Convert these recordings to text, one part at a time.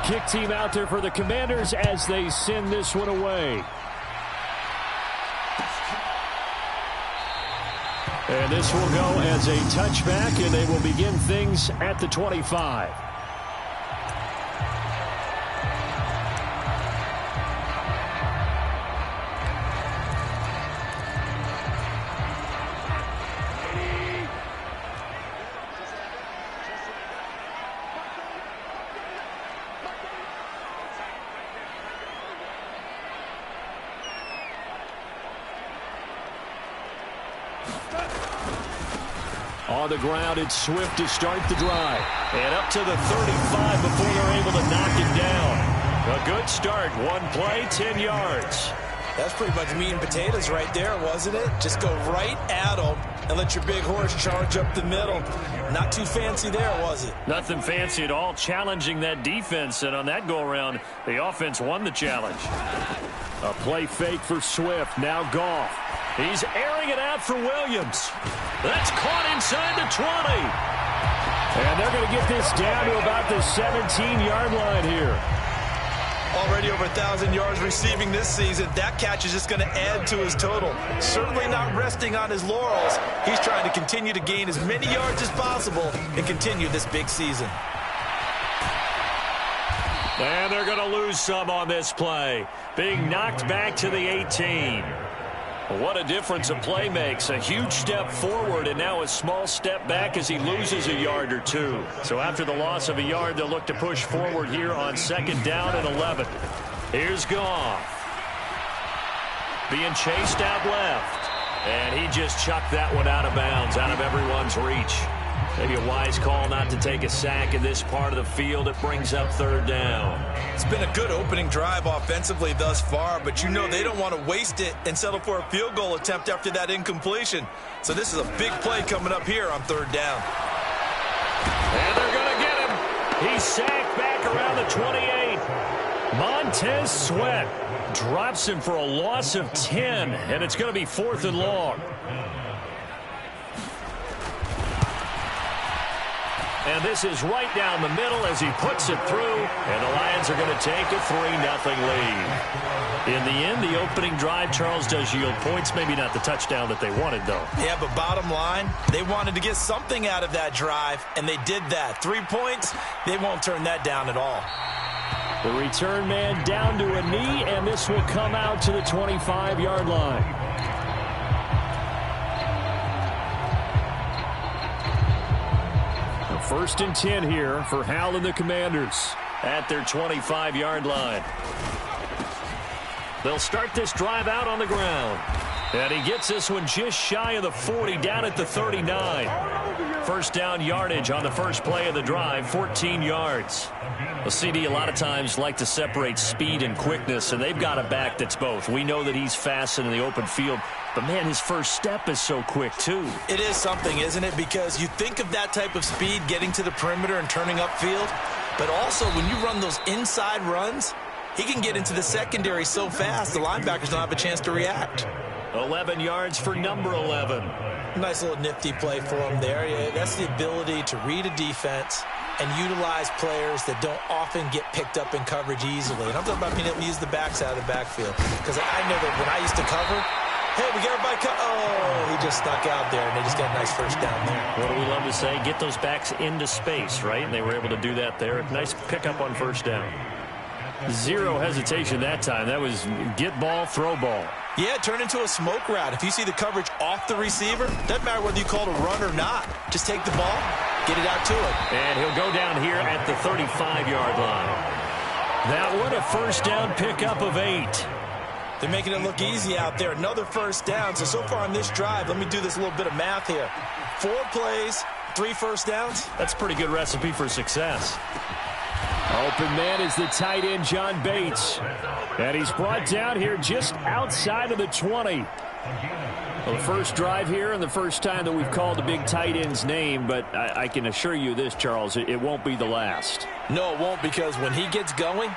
kick team out there for the Commanders as they send this one away. And this will go as a touchback, and they will begin things at the 25. On the ground, it's Swift to start the drive. And up to the 35 before they're able to knock it down. A good start. One play, 10 yards. That's pretty much meat and potatoes right there, wasn't it? Just go right at them and let your big horse charge up the middle. Not too fancy there, was it? Nothing fancy at all, challenging that defense. And on that go-around, the offense won the challenge. A play fake for Swift. Now Goff. He's airing it out for Williams. That's caught inside the 20. And they're going to get this down to about the 17-yard line here. Already over 1,000 yards receiving this season. That catch is just going to add to his total. Certainly not resting on his laurels. He's trying to continue to gain as many yards as possible and continue this big season. And they're going to lose some on this play. Being knocked back to the 18. What a difference a play makes. A huge step forward and now a small step back as he loses a yard or two. So after the loss of a yard, they'll look to push forward here on second down and 11. Here's Goff. Being chased out left. And he just chucked that one out of bounds, out of everyone's reach. Maybe a wise call not to take a sack in this part of the field. It brings up third down. It's been a good opening drive offensively thus far, but you know they don't want to waste it and settle for a field goal attempt after that incompletion. So this is a big play coming up here on third down. And they're going to get him. He's sacked back around the 28. Montez Sweat drops him for a loss of 10, and it's going to be 4th and long. And this is right down the middle as he puts it through. And the Lions are going to take a 3-0 lead. In the end, the opening drive, Charles, does yield points. Maybe not the touchdown that they wanted, though. Yeah, but bottom line, they wanted to get something out of that drive, and they did that. 3 points, they won't turn that down at all. The return man down to a knee, and this will come out to the 25-yard line. First and 10 here for Hal and the Commanders at their 25-yard line. They'll start this drive out on the ground. And he gets this one just shy of the 40, down at the 39. First down yardage on the first play of the drive, 14 yards. The CD a lot of times like to separate speed and quickness, and they've got a back that's both. We know that he's fast in the open field, but, man, his first step is so quick, too. It is something, isn't it? Because you think of that type of speed getting to the perimeter and turning upfield, but also when you run those inside runs, he can get into the secondary so fast the linebackers don't have a chance to react. 11 yards for number 11. Nice little nifty play for him there. Yeah, that's the ability to read a defense and utilize players that don't often get picked up in coverage easily. And I'm talking about being able to use the backs out of the backfield. Because I know that when I used to cover, hey, we got everybody oh, he just snuck out there, and they just got a nice first down there. What do we love to say? Get those backs into space, right? And they were able to do that there. Nice pickup on first down. Zero hesitation that time. That was get ball, throw ball. Yeah, it turned into a smoke route. If you see the coverage off the receiver, doesn't matter whether you call it a run or not. Just take the ball, get it out to him. And he'll go down here at the 35-yard line. That one a first down pickup of 8. They're making it look easy out there. Another first down. So far on this drive, let me do this little bit of math here. 4 plays, 3 first downs. That's a pretty good recipe for success. Open man is the tight end, John Bates. And he's brought down here just outside of the 20. Well, the first drive here and the first time that we've called the big tight end's name, but I can assure you this, Charles, it won't be the last. No, it won't, because when he gets going,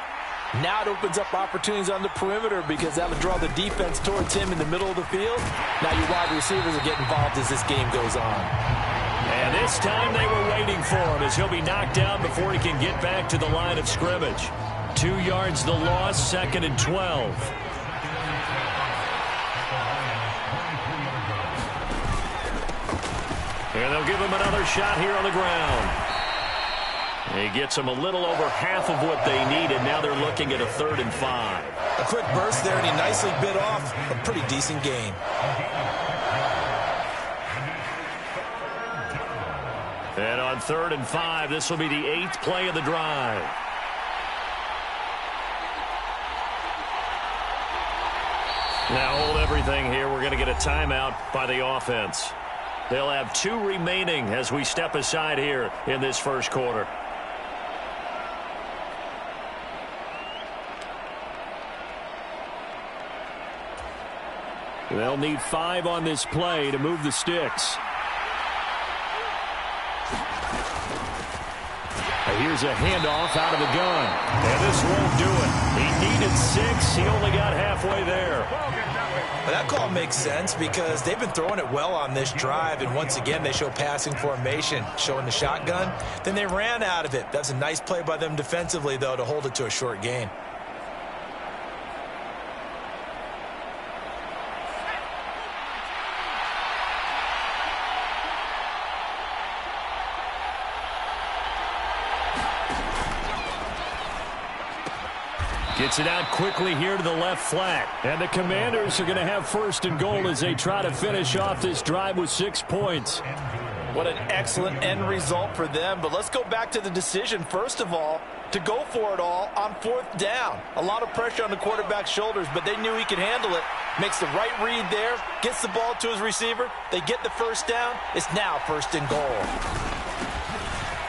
now it opens up opportunities on the perimeter because that'll draw the defense towards him in the middle of the field. Now your wide receivers will get involved as this game goes on. And this time they were waiting for him as he'll be knocked down before he can get back to the line of scrimmage. 2 yards the loss, 2nd and 12. And they'll give him another shot here on the ground. He gets them a little over half of what they needed. Now they're looking at a 3rd and 5. A quick burst there, and he nicely bit off a pretty decent gain. And on 3rd and 5, this will be the 8th play of the drive. Now hold everything here. We're going to get a timeout by the offense. They'll have 2 remaining as we step aside here in this first quarter. They'll need 5 on this play to move the sticks. Here's a handoff out of the gun. And this won't do it. He needed 6. He only got halfway there. Well, that call makes sense because they've been throwing it well on this drive, and once again they show passing formation, showing the shotgun. Then they ran out of it. That's a nice play by them defensively, though, to hold it to a short gain. Gets it out quickly here to the left flat. And the Commanders are going to have 1st and goal as they try to finish off this drive with 6 points. What an excellent end result for them. But let's go back to the decision, first of all, to go for it all on 4th down. A lot of pressure on the quarterback's shoulders, but they knew he could handle it. Makes the right read there, gets the ball to his receiver. They get the 1st down. It's now 1st and goal.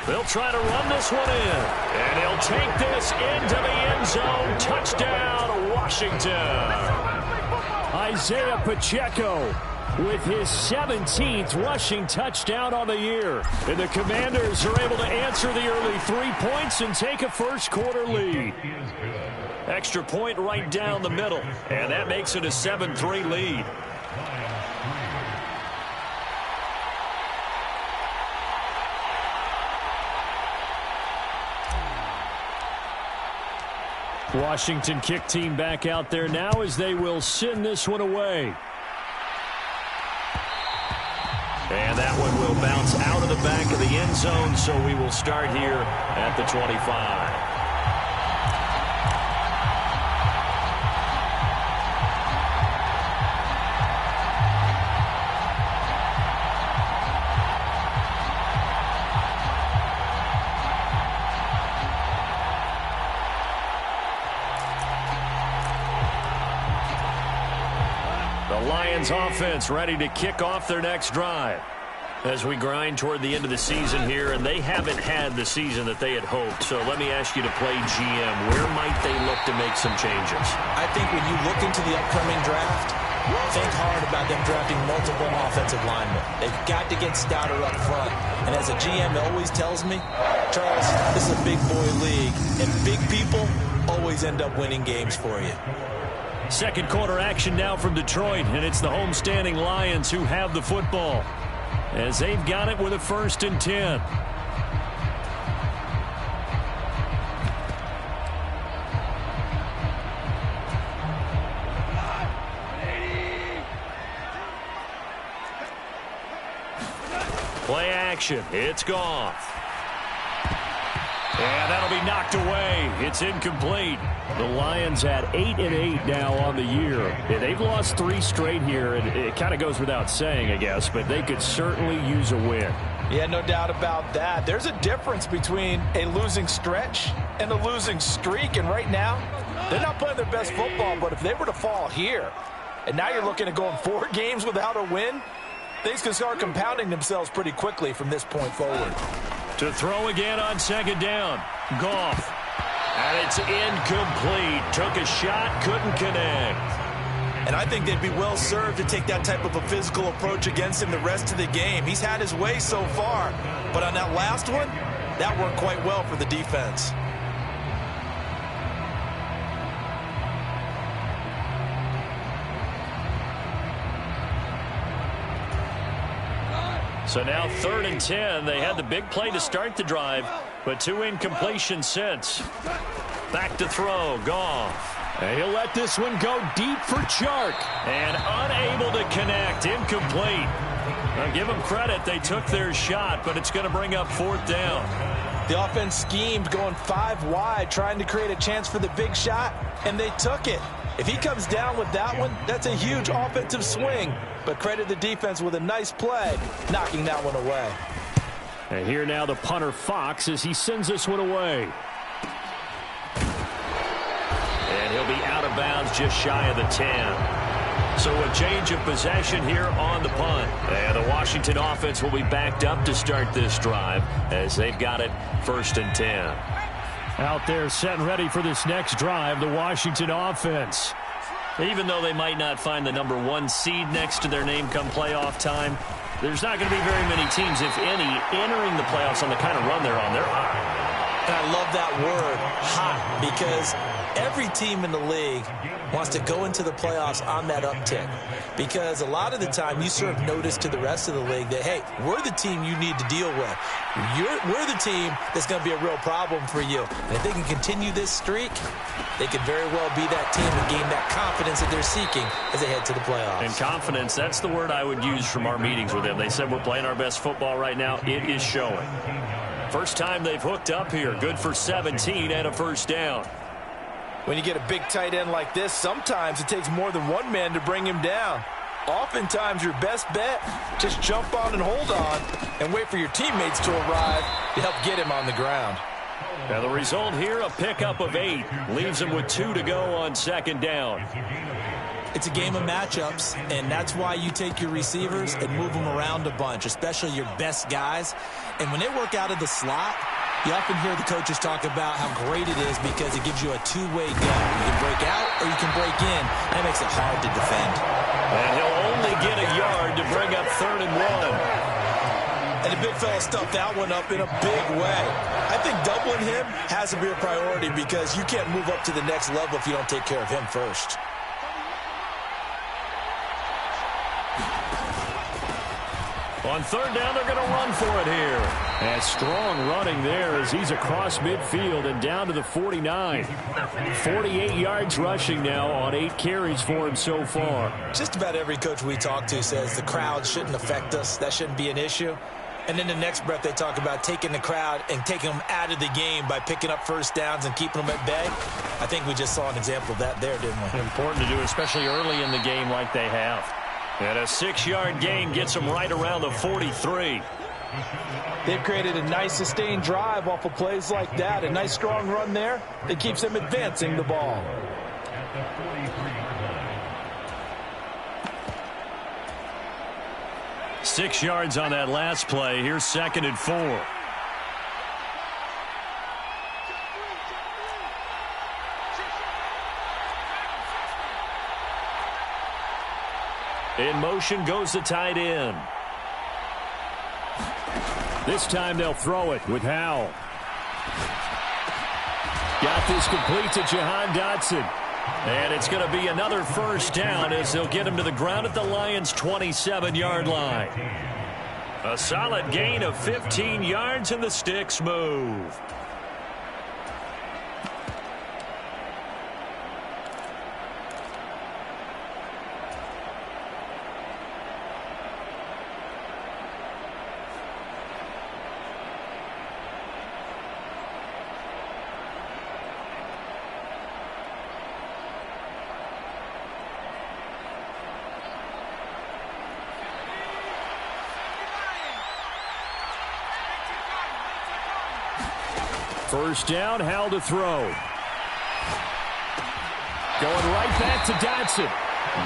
They'll try to run this one in. And he'll take this into the end zone. Touchdown, Washington. Isaiah Pacheco with his 17th rushing touchdown on the year. And the Commanders are able to answer the early 3 points and take a first quarter lead. Extra point right down the middle. And that makes it a 7-3 lead. Washington kick team back out there now as they will send this one away. And that one will bounce out of the back of the end zone, so we will start here at the 25. Lions offense ready to kick off their next drive as we grind toward the end of the season here, and they haven't had the season that they had hoped. So let me ask you to play GM. Where might they look to make some changes? I think when you look into the upcoming draft, think hard about them drafting multiple offensive linemen. They've got to get stouter up front. And as a GM always tells me, Charles, this is a big boy league, and big people always end up winning games for you. Second quarter action now from Detroit, and it's the homestanding Lions who have the football as they've got it with a 1st and 10. Play action. It's Goff. And that'll be knocked away. It's incomplete. The Lions at 8-8 now on the year. And they've lost 3 straight here, and it kind of goes without saying, I guess, but they could certainly use a win. Yeah, no doubt about that. There's a difference between a losing stretch and a losing streak, and right now, they're not playing their best football, but if they were to fall here, and now you're looking at going 4 games without a win, things can start compounding themselves pretty quickly from this point forward. To throw again on 2nd down. Goff. And it's incomplete. Took a shot, couldn't connect. And I think they'd be well served to take that type of a physical approach against him the rest of the game. He's had his way so far. But on that last one, that worked quite well for the defense. So now 3rd and 10. They had the big play to start the drive, but 2 incompletions since. Back to throw, Goff. And he'll let this one go deep for Chark. And unable to connect, incomplete. Now give them credit, they took their shot, but it's going to bring up 4th down. The offense schemed going 5 wide, trying to create a chance for the big shot, and they took it. If he comes down with that one, that's a huge offensive swing. But credit the defense with a nice play, knocking that one away. And here now the punter Fox as he sends this one away. And he'll be out of bounds just shy of the 10. So a change of possession here on the punt. And the Washington offense will be backed up to start this drive as they've got it 1st and 10. Out there set and ready for this next drive, the Washington offense. Even though they might not find the number 1 seed next to their name come playoff time, there's not going to be very many teams, if any, entering the playoffs on the kind of run they're on. They're hot. And I love that word, hot, because every team in the league wants to go into the playoffs on that uptick. Because a lot of the time you serve notice to the rest of the league that, hey, we're the team you need to deal with. We're the team that's going to be a real problem for you. And if they can continue this streak, they could very well be that team and gain that confidence that they're seeking as they head to the playoffs. And confidence, that's the word I would use from our meetings with them. They said we're playing our best football right now. It is showing. First time they've hooked up here. Good for 17 and a 1st down. When you get a big tight end like this, sometimes it takes more than one man to bring him down. Oftentimes, your best bet, just jump on and hold on and wait for your teammates to arrive to help get him on the ground. Now the result here, a pickup of 8. Leaves him with 2 to go on 2nd down. It's a game of matchups, and that's why you take your receivers and move them around a bunch, especially your best guys. And when they work out of the slot, you often hear the coaches talk about how great it is because it gives you a two-way go. You can break out or you can break in. That makes it hard to defend. And he'll only get a yard to bring up 3rd and 1. And the big fella stuffed that one up in a big way. I think doubling him has to be a priority because you can't move up to the next level if you don't take care of him first. On 3rd down, they're going to run for it here. And strong running there as he's across midfield and down to the 49. 48 yards rushing now on 8 carries for him so far. Just about every coach we talk to says the crowd shouldn't affect us. That shouldn't be an issue. And then the next breath they talk about taking the crowd and taking them out of the game by picking up 1st downs and keeping them at bay. I think we just saw an example of that there, didn't we? Important to do, especially early in the game like they have. And a 6-yard gain gets them right around the 43. They've created a nice sustained drive off of plays like that. A nice strong run there that keeps them advancing the ball. Six yards on that last play. Here's 2nd and 4. In motion goes the tight end. This time they'll throw it with Howell. Got this complete to Jahan Dotson. And it's going to be another 1st down as they'll get him to the ground at the Lions' 27-yard line. A solid gain of 15 yards and the sticks move. First down, Howell to throw. Going right back to Dotson.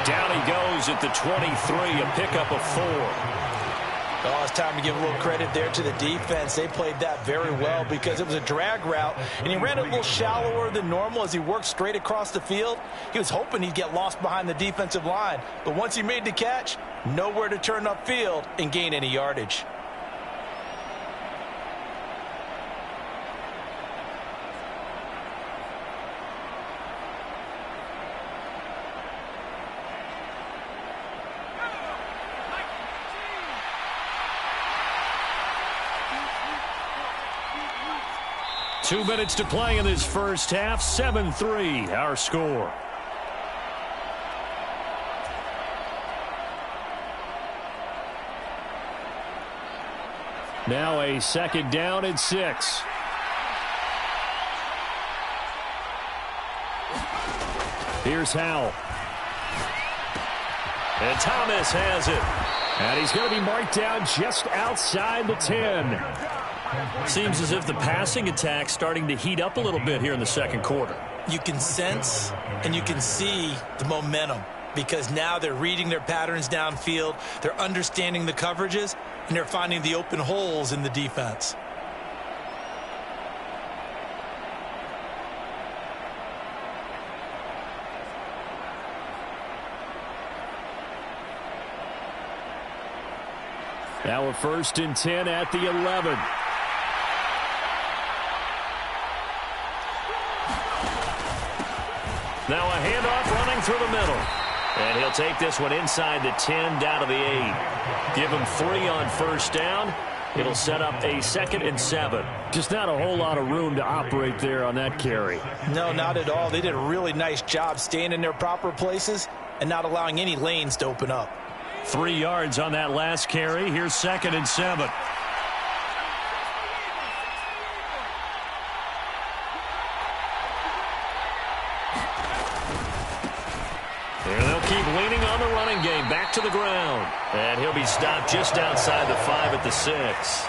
Down he goes at the 23, a pickup of 4. Oh, it's time to give a little credit there to the defense. They played that very well because it was a drag route, and he ran it a little shallower than normal as he worked straight across the field. He was hoping he'd get lost behind the defensive line, but once he made the catch, nowhere to turn upfield and gain any yardage. 2 minutes to play in this first half. 7-3 our score. Now a second down and 6. Here's Howell. And Thomas has it. And he's going to be marked down just outside the 10. Seems as if the passing attack's starting to heat up a little bit here in the second quarter. You can sense and you can see the momentum because now they're reading their patterns downfield, they're understanding the coverages, and they're finding the open holes in the defense. Now a 1st and 10 at the 11. Now a handoff running through the middle. And he'll take this one inside the 10 down to the 8. Give him 3 on first down. It'll set up a 2nd and 7. Just not a whole lot of room to operate there on that carry. No, not at all. They did a really nice job staying in their proper places and not allowing any lanes to open up. 3 yards on that last carry. Here's 2nd and 7. And they'll keep leaning on the running game. Back to the ground. And he'll be stopped just outside the 5 at the 6.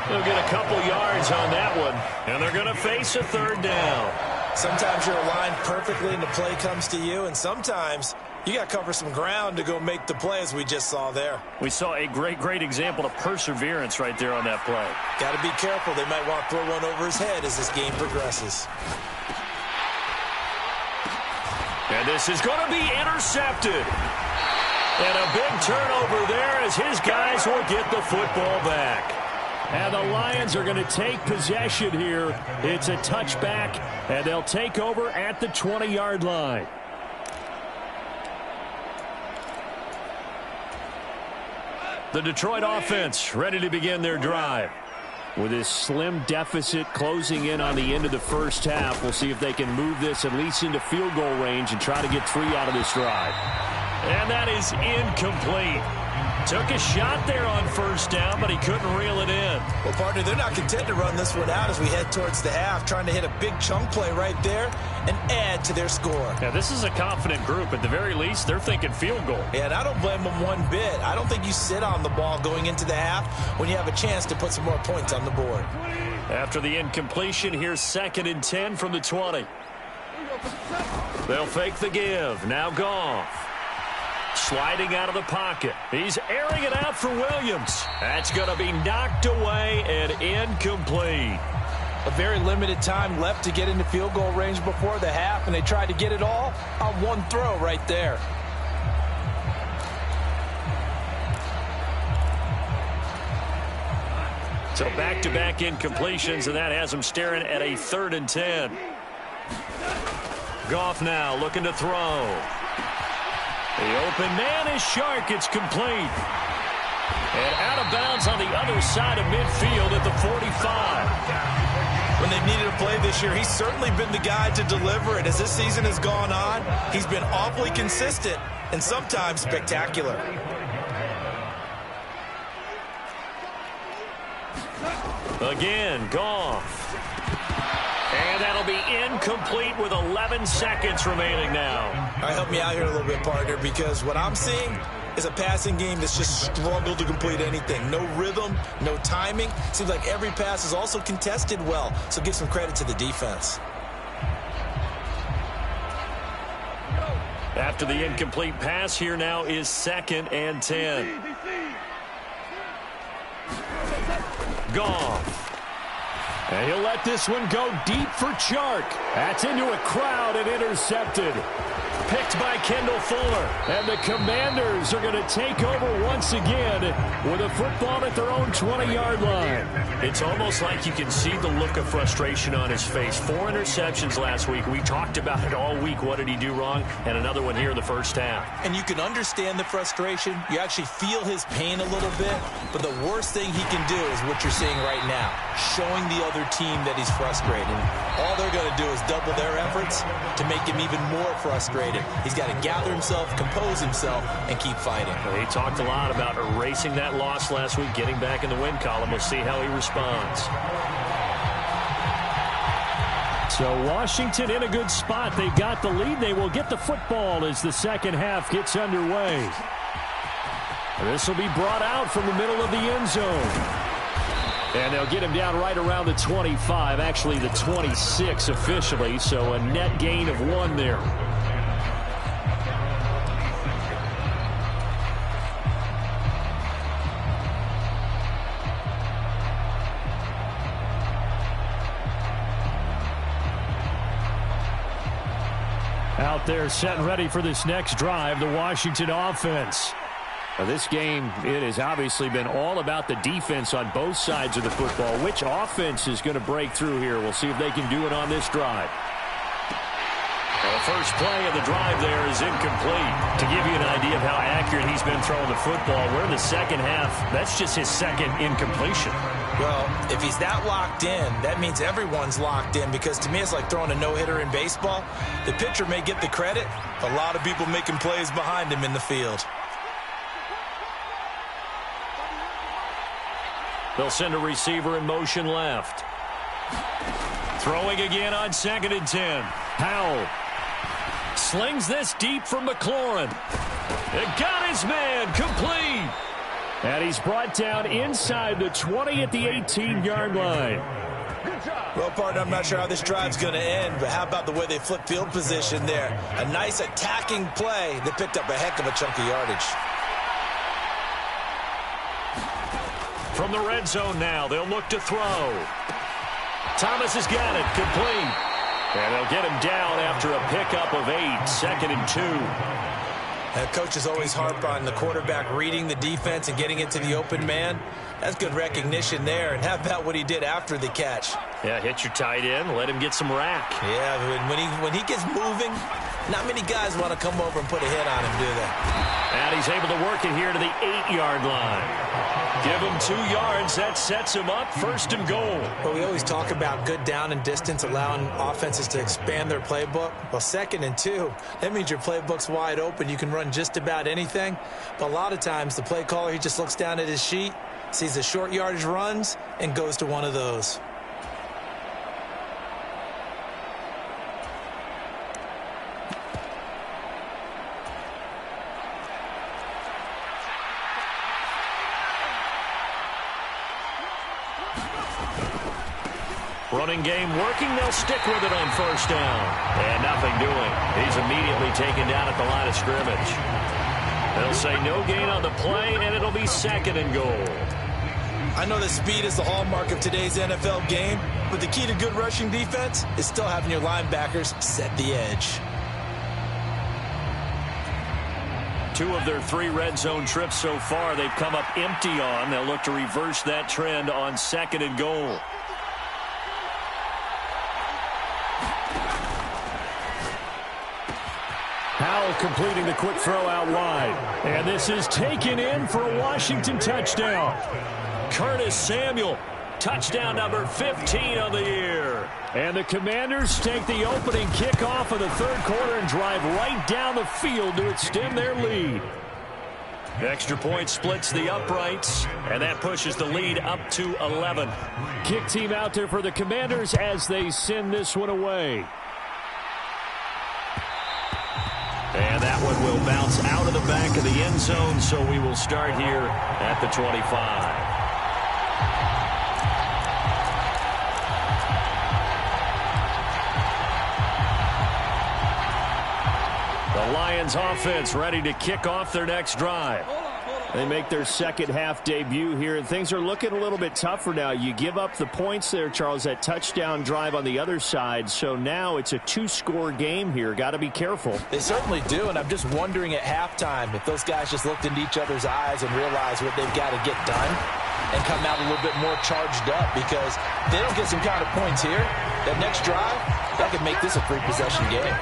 They'll get a couple yards on that one. And they're going to face a 3rd down. Sometimes you're aligned perfectly and the play comes to you, and sometimes you got to cover some ground to go make the play, as we just saw there. We saw a great example of perseverance right there on that play. Got to be careful. They might want to throw one over his head as this game progresses. And this is going to be intercepted. And a big turnover there as his guys will get the football back. And the Lions are going to take possession here. It's a touchback, and they'll take over at the 20-yard line. The Detroit offense ready to begin their drive. With this slim deficit closing in on the end of the first half, we'll see if they can move this at least into field goal range and try to get 3 out of this drive. And that is incomplete. Took a shot there on first down, but he couldn't reel it in. Well, partner, they're not content to run this one out as we head towards the half, trying to hit a big chunk play right there and add to their score. Yeah, this is a confident group. At the very least, they're thinking field goal. Yeah, and I don't blame them one bit. I don't think you sit on the ball going into the half when you have a chance to put some more points on the board. After the incompletion, here's 2nd and 10 from the 20. They'll fake the give. Now Goff. Sliding out of the pocket. He's airing it out for Williams. That's going to be knocked away and incomplete. A very limited time left to get into field goal range before the half, and they tried to get it all on one throw right there. So back-to-back incompletions, and that has them staring at a 3rd and 10. Goff now looking to throw. The open man is Shark. It's complete. And out of bounds on the other side of midfield at the 45. When they've needed a play this year, he's certainly been the guy to deliver it. As this season has gone on, he's been awfully consistent and sometimes spectacular. Again, Goff. And that'll be incomplete with 11 seconds remaining now. All right, help me out here a little bit, partner, because what I'm seeing is a passing game that's just struggled to complete anything. No rhythm, no timing. Seems like every pass is also contested well, so give some credit to the defense. After the incomplete pass, here now is 2nd and 10. Goff. And he'll let this one go deep for Chark. That's into a crowd and intercepted. Picked by Kendall Fuller. And the Commanders are going to take over once again with a football at their own 20-yard line. It's almost like you can see the look of frustration on his face. 4 interceptions last week. We talked about it all week. What did he do wrong? And another one here in the first half. And you can understand the frustration. You actually feel his pain a little bit. But the worst thing he can do is what you're seeing right now, showing the other team that he's frustrated. All they're going to do is double their efforts to make him even more frustrated. He's got to gather himself, compose himself, and keep fighting. He talked a lot about erasing that loss last week, getting back in the win column. We'll see how he responds. So Washington in a good spot. They got the lead. They will get the football as the second half gets underway. This will be brought out from the middle of the end zone. And they'll get him down right around the 25, actually the 26 officially, so a net gain of 1 there. Out there set and ready for this next drive, the Washington offense. Now this game, it has obviously been all about the defense on both sides of the football. Which offense is going to break through here? We'll see if they can do it on this drive. Well, the first play of the drive there is incomplete. To give you an idea of how accurate he's been throwing the football, we're in the second half. That's just his second incompletion. Well, if he's that locked in, that means everyone's locked in, because to me it's like throwing a no-hitter in baseball. The pitcher may get the credit. A lot of people making plays behind him in the field. They'll send a receiver in motion left. Throwing again on 2nd and 10. Powell slings this deep from McLaurin. It got his man complete. And he's brought down inside the 20 at the 18-yard line. Well, partner, I'm not sure how this drive's going to end, but how about the way they flip field position there? A nice attacking play that picked up a heck of a chunk of yardage. From the red zone now, they'll look to throw. Thomas has got it, complete. And they'll get him down after a pickup of 8, 2nd and 2. Coaches always harp on the quarterback reading the defense and getting it to the open man. That's good recognition there. And how about what he did after the catch? Yeah, hit your tight end, let him get some rack. Yeah, when he gets moving, not many guys want to come over and put a hit on him, do they? And he's able to work it here to the 8-yard line. Give him 2 yards. That sets him up 1st and goal. Well, we always talk about good down and distance, allowing offenses to expand their playbook. Well, 2nd and 2, that means your playbook's wide open. You can run just about anything. But a lot of times, the play caller, he just looks down at his sheet, sees the short yardage runs, and goes to one of those. Running game working. They'll stick with it on 1st down. And nothing doing. He's immediately taken down at the line of scrimmage. They'll say no gain on the play, and it'll be 2nd and goal. I know that speed is the hallmark of today's NFL game, but the key to good rushing defense is still having your linebackers set the edge. 2 of their 3 red zone trips so far, they've come up empty on. They'll look to reverse that trend on 2nd and goal. Powell completing the quick throw out wide. And this is taken in for a Washington touchdown. Curtis Samuel, touchdown number 15 of the year. And the Commanders take the opening kickoff of the 3rd quarter and drive right down the field to extend their lead. The extra point splits the uprights, and that pushes the lead up to 11. Kick team out there for the Commanders as they send this one away. And that one will bounce out of the back of the end zone, so we will start here at the 25. The Lions offense ready to kick off their next drive. They make their second half debut here, and things are looking a little bit tougher now. You give up the points there, Charles, that touchdown drive on the other side, so now it's a two-score game here. Got to be careful. They certainly do, and I'm just wondering at halftime if those guys just looked into each other's eyes and realized what they've got to get done and come out a little bit more charged up, because if they don't get some kind of points here, that next drive, that could make this a free-possession game.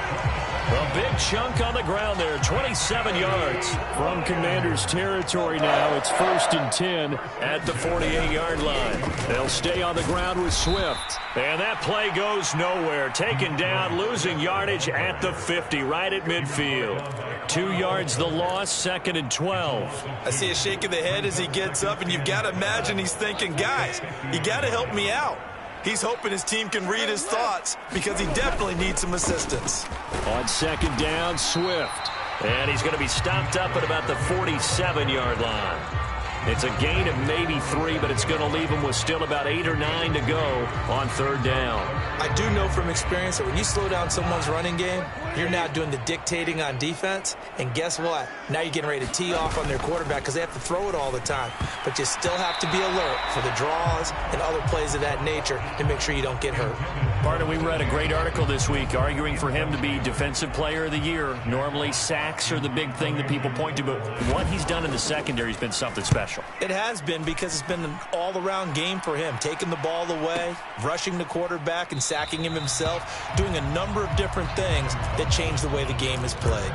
A big chunk on the ground there, 27 yards. From Commanders territory now, it's 1st and 10 at the 48-yard line. They'll stay on the ground with Swift. And that play goes nowhere. Taken down, losing yardage at the 50, right at midfield. 2 yards the loss, 2nd and 12. I see a shake of the head as he gets up, and you've got to imagine he's thinking, guys, you got to help me out. He's hoping his team can read his thoughts, because he definitely needs some assistance. On 2nd down, Swift. And he's going to be stopped up at about the 47-yard line. It's a gain of maybe 3, but it's going to leave him with still about 8 or 9 to go on 3rd down. I do know from experience that when you slow down someone's running game, you're now doing the dictating on defense. And guess what? Now you're getting ready to tee off on their quarterback because they have to throw it all the time. But you still have to be alert for the draws and other plays of that nature to make sure you don't get hurt. Partner, we read a great article this week arguing for him to be Defensive Player of the Year. Normally, sacks are the big thing that people point to, but what he's done in the secondary has been something special. It has been, because it's been an all-around game for him, taking the ball away, rushing the quarterback and sacking him himself, doing a number of different things that change the way the game is played.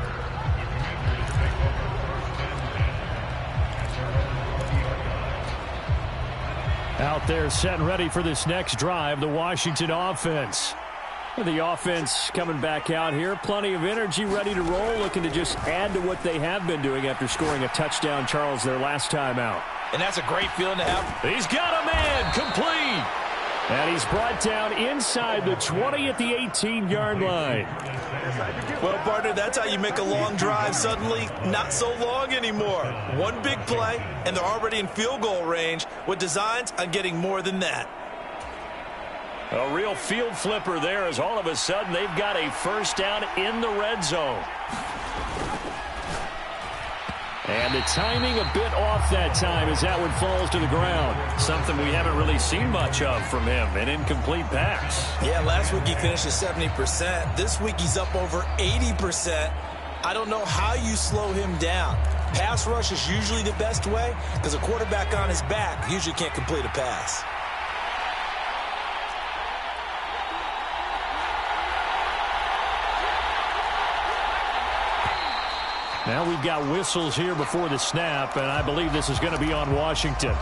Out there set and ready for this next drive, the Washington offense. The offense coming back out here. Plenty of energy, ready to roll, looking to just add to what they have been doing after scoring a touchdown, Charles, their last time out. And that's a great feeling to have. He's got a man, complete. And he's brought down inside the 20 at the 18-yard line. Well, partner, that's how you make a long drive suddenly not so long anymore. One big play, and they're already in field goal range with designs on getting more than that. A real field flipper there, as all of a sudden they've got a 1st down in the red zone. And the timing a bit off that time as that one falls to the ground. Something we haven't really seen much of from him, an incomplete pass. Yeah, last week he finished at 70%. This week he's up over 80%. I don't know how you slow him down. Pass rush is usually the best way, because a quarterback on his back usually can't complete a pass. Now we've got whistles here before the snap, and I believe this is going to be on Washington.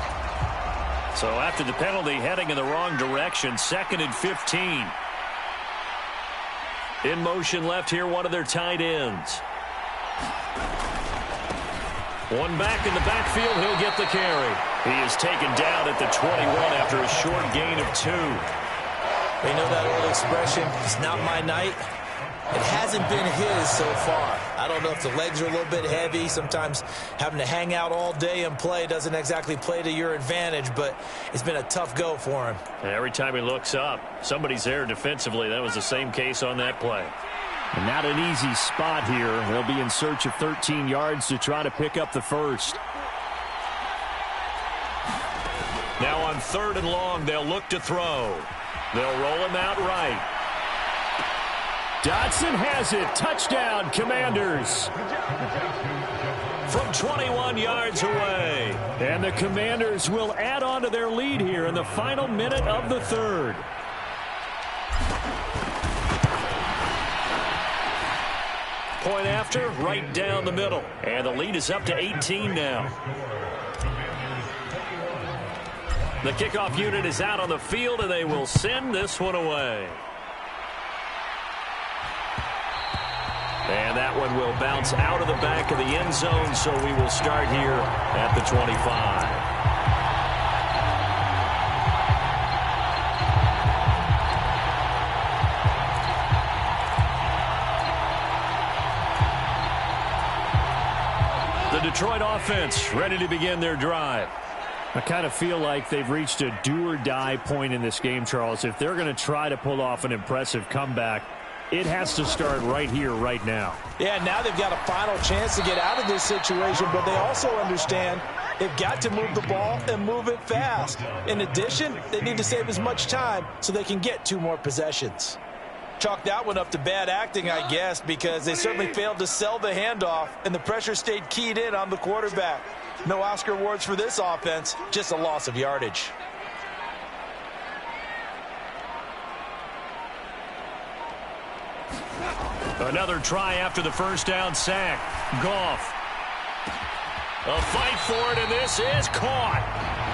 So after the penalty, heading in the wrong direction, 2nd and 15. In motion left here, one of their tight ends. One back in the backfield, he'll get the carry. He is taken down at the 21 after a short gain of 2. They know that old expression, it's not my night. It hasn't been his so far. I don't know if the legs are a little bit heavy. Sometimes having to hang out all day and play doesn't exactly play to your advantage, but it's been a tough go for him. Every time he looks up, somebody's there defensively. That was the same case on that play. And not an easy spot here. They'll be in search of 13 yards to try to pick up the 1st. Now on 3rd and long, they'll look to throw. They'll roll him out right. Dotson has it. Touchdown, Commanders. From 21 yards away. And the Commanders will add on to their lead here in the final minute of the 3rd. Point after, right down the middle. And the lead is up to 18 now. The kickoff unit is out on the field, and they will send this one away. And that one will bounce out of the back of the end zone, so we will start here at the 25. The Detroit offense ready to begin their drive. I kind of feel like they've reached a do-or-die point in this game, Charles. If they're going to try to pull off an impressive comeback, It has to start right here, right now. Yeah, now they've got a final chance to get out of this situation, but they also understand they've got to move the ball and move it fast. In addition, they need to save as much time so they can get 2 more possessions. Chalk that one up to bad acting, I guess, because they certainly failed to sell the handoff, and the pressure stayed keyed in on the quarterback. No Oscar awards for this offense, just a loss of yardage. Another try after the first down sack. Goff. A fight for it, and this is caught.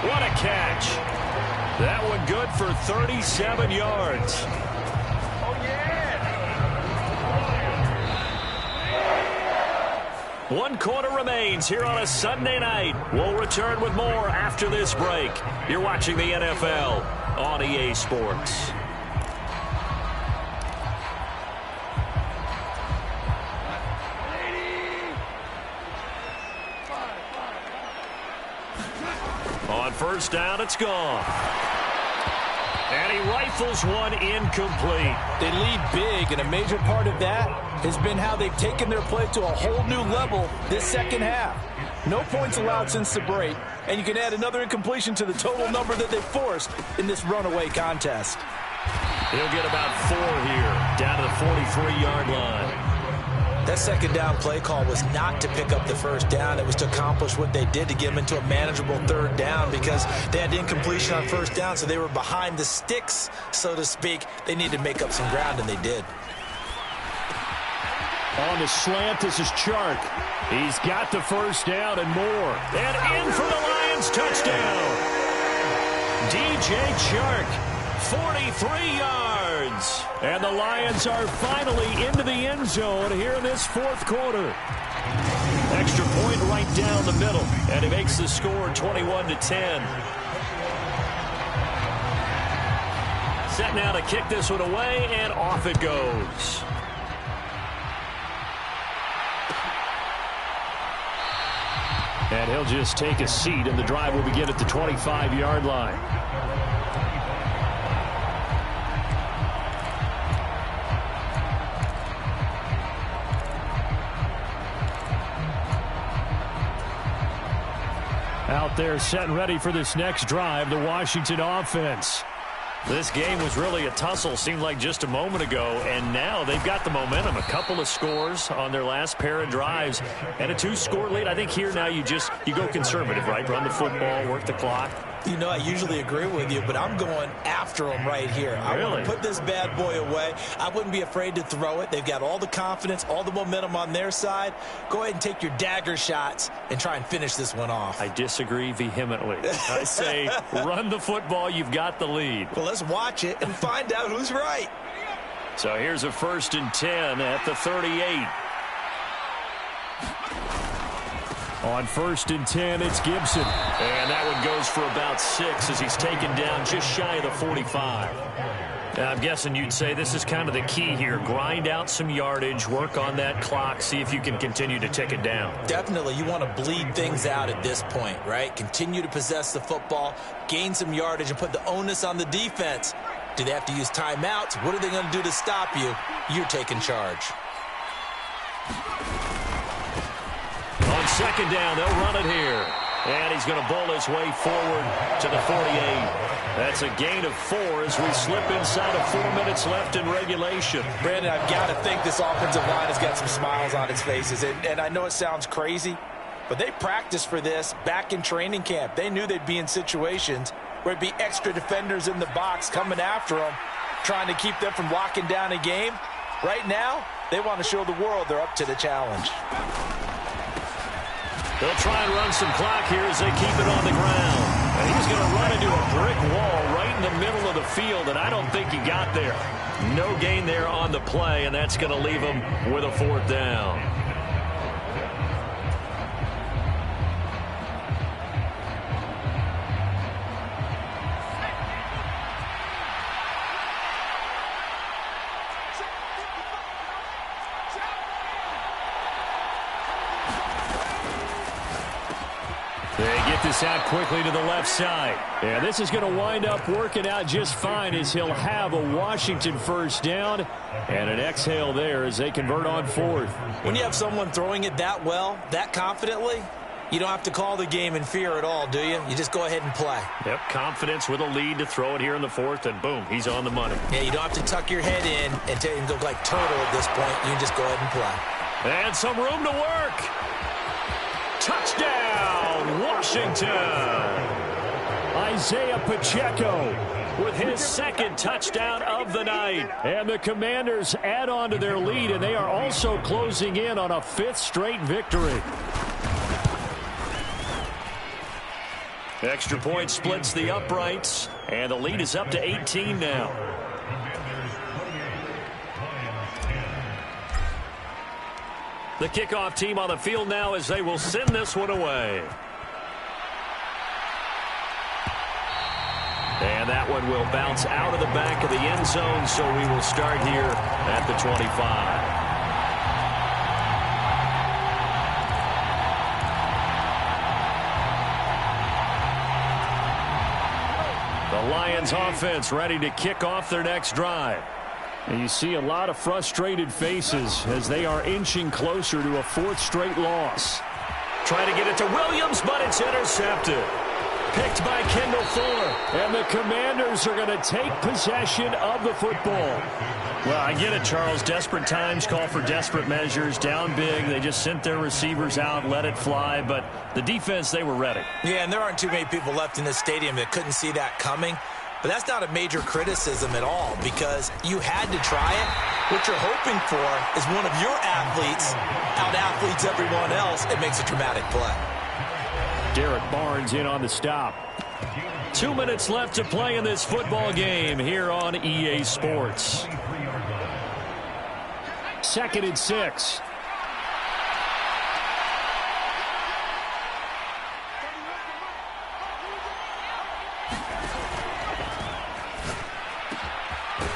What a catch. That one good for 37 yards. Oh, yeah. 1 quarter remains here on a Sunday night. We'll return with more after this break. You're watching the NFL on EA Sports. On first down, it's gone. And he rifles one incomplete. They lead big, and a major part of that has been how they've taken their play to a whole new level this second half. No points allowed since the break, and you can add another incompletion to the total number that they forced in this runaway contest. He'll get about 4 here, down to the 43-yard line. That second down play call was not to pick up the first down. It was to accomplish what they did, to get them into a manageable third down, because they had incompletion on first down, so they were behind the sticks, so to speak. They needed to make up some ground, and they did. On the slant, this is Chark. He's got the first down and more. And in for the Lions touchdown. DJ Chark, 43 yards. And the Lions are finally into the end zone here in this fourth quarter. Extra point right down the middle, and he makes the score 21-10. Set now to kick this one away, and off it goes. And he'll just take a seat, and the drive will begin at the 25-yard line. Out there set and ready for this next drive, the Washington offense. This game was really a tussle, seemed like just a moment ago, and now they've got the momentum. A couple of scores on their last pair of drives, and a 2-score lead. I think here now you go conservative, right? Run the football, work the clock. You know, I usually agree with you, but I'm going after them right here. I want to put this bad boy away. I wouldn't be afraid to throw it. They've got all the confidence, all the momentum on their side. Go ahead and take your dagger shots and try and finish this one off. I disagree vehemently. I say run the football. You've got the lead. Well, let's watch it and find out who's right. So here's a 1st and 10 at the 38. On 1st and 10, it's Gibson. And that one goes for about 6 as he's taken down just shy of the 45. Now, I'm guessing you'd say this is kind of the key here. Grind out some yardage, work on that clock, see if you can continue to tick it down. Definitely. You want to bleed things out at this point, right? Continue to possess the football, gain some yardage, and put the onus on the defense. Do they have to use timeouts? What are they going to do to stop you? You're taking charge. On 2nd down, they'll run it here. And he's going to bowl his way forward to the 48. That's a gain of 4 as we slip inside of 4 minutes left in regulation. Brandon, I've got to think this offensive line has got some smiles on its faces. And I know it sounds crazy, but they practiced for this back in training camp. They knew they'd be in situations where it'd be extra defenders in the box coming after them, trying to keep them from locking down a game. Right now, they want to show the world they're up to the challenge. They'll try and run some clock here as they keep it on the ground. And he's going to run into a brick wall right in the middle of the field, and I don't think he got there. No gain there on the play, and that's going to leave him with a 4th down. They get this out quickly to the left side. And this is going to wind up working out just fine as he'll have a Washington first down and an exhale there as they convert on fourth. When you have someone throwing it that well, that confidently, you don't have to call the game in fear at all, do you? You just go ahead and play. Yep, confidence with a lead to throw it here in the fourth, and boom, he's on the money. Yeah, you don't have to tuck your head in and go like turtle at this point. You can just go ahead and play. And some room to work. Touchdown, Washington. Isaiah Pacheco with his second touchdown of the night. And the Commanders add on to their lead, and they are also closing in on a fifth straight victory. Extra point splits the uprights, and the lead is up to 18 now. The kickoff team on the field now as they will send this one away. And that one will bounce out of the back of the end zone, so we will start here at the 25. The Lions offense ready to kick off their next drive. And you see a lot of frustrated faces as they are inching closer to a fourth straight loss. Trying to get it to Williams, but it's intercepted. Picked by Kendall Fuller. And the Commanders are going to take possession of the football. Well, I get it, Charles. Desperate times call for desperate measures. Down big. They just sent their receivers out, let it fly. But the defense, they were ready. Yeah, and there aren't too many people left in this stadium that couldn't see that coming. But that's not a major criticism at all because you had to try it. What you're hoping for is one of your athletes out-athletes everyone else and makes a dramatic play. Derek Barnes in on the stop. 2 minutes left to play in this football game here on EA Sports. 2nd and 6.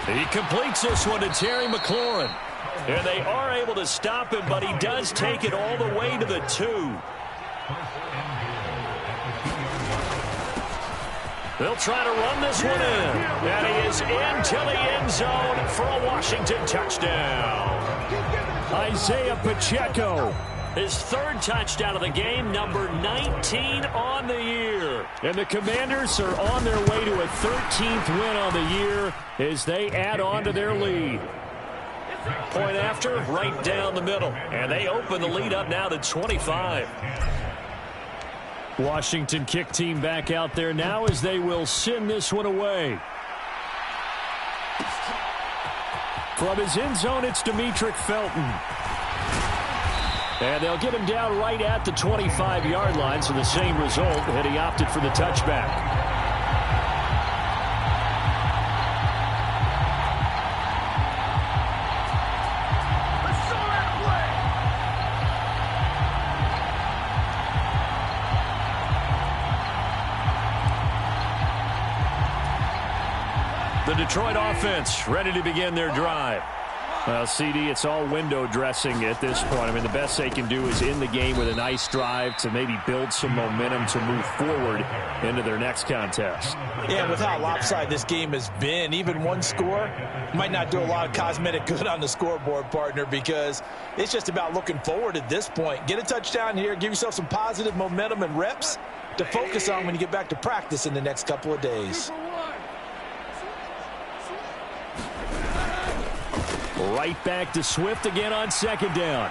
He completes this one to Terry McLaurin. And they are able to stop him, but he does take it all the way to the 2. They'll try to run this one in. And he is into the end zone for a Washington touchdown. Isaiah Pacheco. His third touchdown of the game, number 19 on the year. And the Commanders are on their way to a 13th win on the year as they add on to their lead. Point after, right down the middle. And they open the lead up now to 25. Washington kick team back out there now as they will send this one away. From his end zone, it's Demetric Felton. And they'll get him down right at the 25-yard line, so the same result, and he opted for the touchback. The Detroit offense ready to begin their drive. Well, CD, it's all window dressing at this point. I mean, the best they can do is end the game with a nice drive to maybe build some momentum to move forward into their next contest. Yeah, with how lopsided this game has been, even one score might not do a lot of cosmetic good on the scoreboard, partner, because it's just about looking forward at this point. Get a touchdown here, give yourself some positive momentum and reps to focus on when you get back to practice in the next couple of days. Right back to Swift again on 2nd down.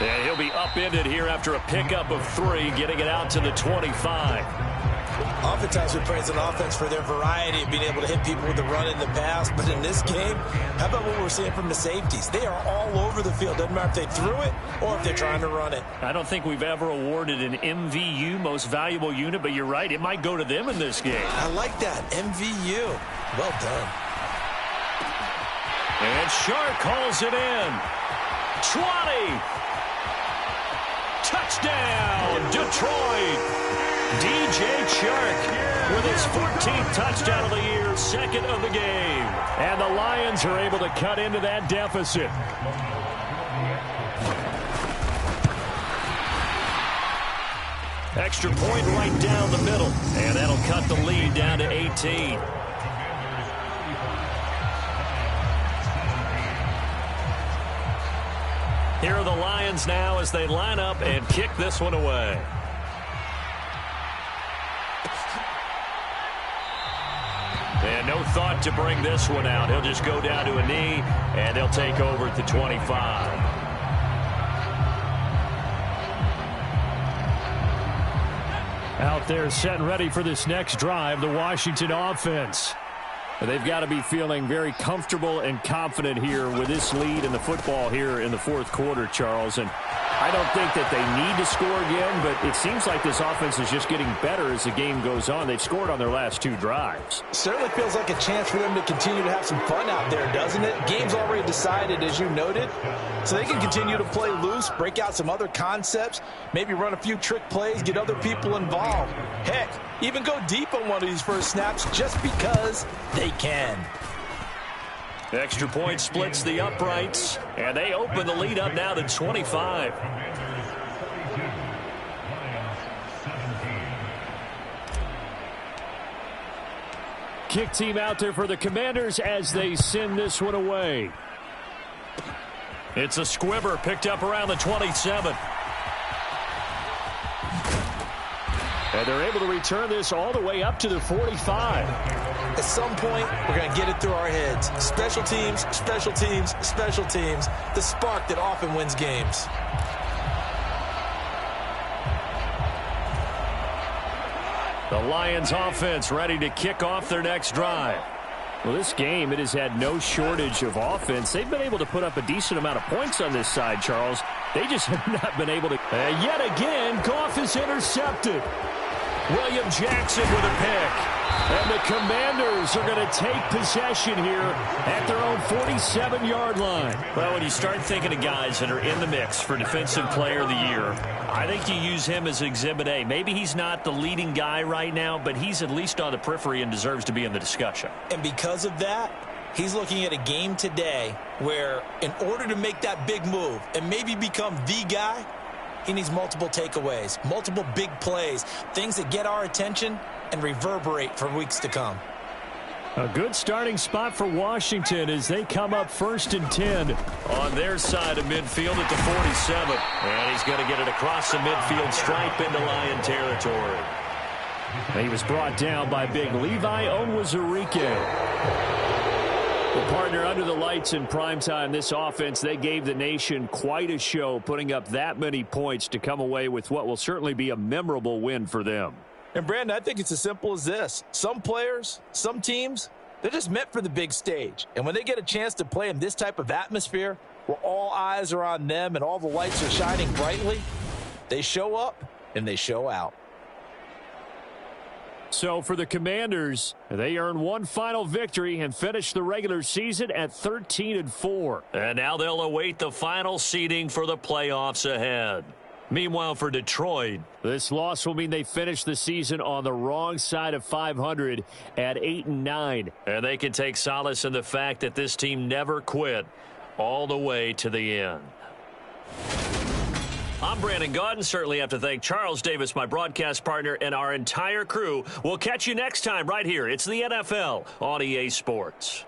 And he'll be upended here after a pickup of 3, getting it out to the 25. Oftentimes we praise an offense for their variety of being able to hit people with the run in the pass, but in this game, how about what we're seeing from the safeties? They are all over the field. Doesn't matter if they threw it or if they're trying to run it. I don't think we've ever awarded an MVU, most valuable unit, but you're right, it might go to them in this game. I like that, MVU. Well done. And Shark calls it in. 20. Touchdown, Detroit. DJ Chark with his 14th touchdown of the year, 2nd of the game. And the Lions are able to cut into that deficit. Extra point right down the middle. And that'll cut the lead down to 18. Here are the Lions now as they line up and kick this one away. And no thought to bring this one out. He'll just go down to a knee, and they'll take over at the 25. Out there set and ready for this next drive, the Washington offense. They've got to be feeling very comfortable and confident here with this lead in the football here in the fourth quarter, Charles. And I don't think that they need to score again, but it seems like this offense is just getting better as the game goes on. They've scored on their last 2 drives. Certainly feels like a chance for them to continue to have some fun out there, doesn't it? Game's already decided, as you noted, so they can continue to play loose, break out some other concepts, maybe run a few trick plays, get other people involved. Heck, even go deep on one of these first snaps just because they can. Extra point splits the uprights, and they open the lead up now to 25. Kick team out there for the Commanders as they send this one away. It's a squibber picked up around the 27. And they're able to return this all the way up to the 45. At some point, we're going to get it through our heads. Special teams, special teams, special teams. The spark that often wins games. The Lions offense ready to kick off their next drive. Well, this game, it has had no shortage of offense. They've been able to put up a decent amount of points on this side, Charles. They just have not been able to. Yet again, Goff is intercepted. William Jackson with a pick. And the Commanders are going to take possession here at their own 47-yard line. Well, when you start thinking of guys that are in the mix for Defensive Player of the Year, I think you use him as Exhibit A. Maybe he's not the leading guy right now, but he's at least on the periphery and deserves to be in the discussion. And because of that, he's looking at a game today where in order to make that big move and maybe become the guy, he needs multiple takeaways, multiple big plays, things that get our attention and reverberate for weeks to come. A good starting spot for Washington as they come up 1st and 10. On their side of midfield at the 47. And he's going to get it across the midfield stripe into Lion territory. He was brought down by big Levi Onwuzurike. The partner under the lights in primetime, this offense, they gave the nation quite a show, putting up that many points to come away with what will certainly be a memorable win for them. And, Brandon, I think it's as simple as this. Some players, some teams, they're just meant for the big stage. And when they get a chance to play in this type of atmosphere where all eyes are on them and all the lights are shining brightly, they show up and they show out. So for the Commanders, they earn one final victory and finish the regular season at 13-4. And now they'll await the final seeding for the playoffs ahead. Meanwhile, for Detroit, this loss will mean they finish the season on the wrong side of 500 at 8-9. And they can take solace in the fact that this team never quit all the way to the end. I'm Brandon Gaudin. Certainly have to thank Charles Davis, my broadcast partner, and our entire crew. We'll catch you next time right here. It's the NFL on EA Sports.